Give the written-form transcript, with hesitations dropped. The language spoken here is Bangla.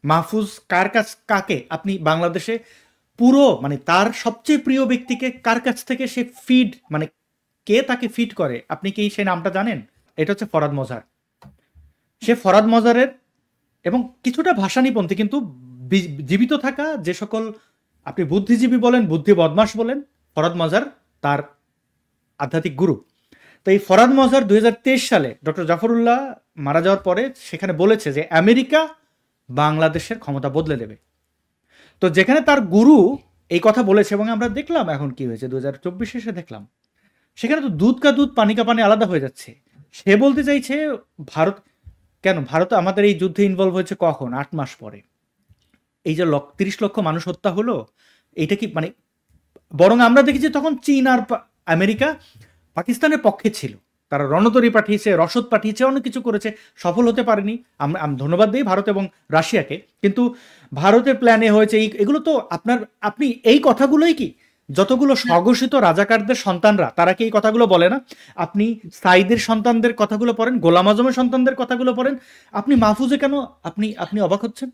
মাহফুজ কাকে আপনি বাংলাদেশে পুরো মানে তার সবচেয়ে প্রিয় ব্যক্তিকে কার কাছ থেকে সে ফিড মানে কে তাকে ফিড করে, আপনি কি সেই নামটা জানেন? এটা হচ্ছে ফরহাদ মজহার। সে ফরহাদ মজহারের এবং কিছুটা ভাষানিপন্থী কিন্তু জীবিত থাকা যে সকল আপনি বুদ্ধিজীবী বলেন, বুদ্ধি বদমাস বলেন, ফরহাদ মজহার তার আধ্যাত্মিক গুরু। তো এই ফরহাদ মজহার 2023 সালে ডক্টর জাফরুল্লাহ মারা যাওয়ার পরে সেখানে বলেছে যে আমেরিকা বাংলাদেশের ক্ষমতা বদলে দেবে। তো যেখানে তার গুরু এই কথা বলেছে এবং আমরা দেখলাম এখন কি হয়েছে 2024 এসে দেখলাম, সেখানে তো দুধ কা দুধ পানি কা পানি আলাদা হয়ে যাচ্ছে। সে বলতে চাইছে ভারত কেন, ভারত আমাদের এই যুদ্ধে ইনভলভ হয়েছে কখন? 8 মাস পরে। এই যে 30 লক্ষ মানুষ হত্যা হলো, এইটা কি মানে, বরং আমরা দেখেছি তখন চীন আর আমেরিকা পাকিস্তানের পক্ষে ছিল, তারা রণতরী পাঠিয়েছে, রসদ পাঠিয়েছে, অনেক কিছু করেছে, সফল হতে পারেনি। আমরা ধন্যবাদ দিই ভারত এবং রাশিয়াকে। কিন্তু ভারতের প্ল্যানে হয়েছে এগুলো তো আপনি এই কথাগুলোই কি যতগুলো স্বঘোষিত রাজাকারদের সন্তানরা তারা কি এই কথাগুলো বলে না? আপনি সাইদের সন্তানদের কথাগুলো পড়েন, গোলাম আজমের সন্তানদের কথাগুলো পড়েন, আপনি মাহফুজে কেন আপনি আপনি অবাক হচ্ছেন?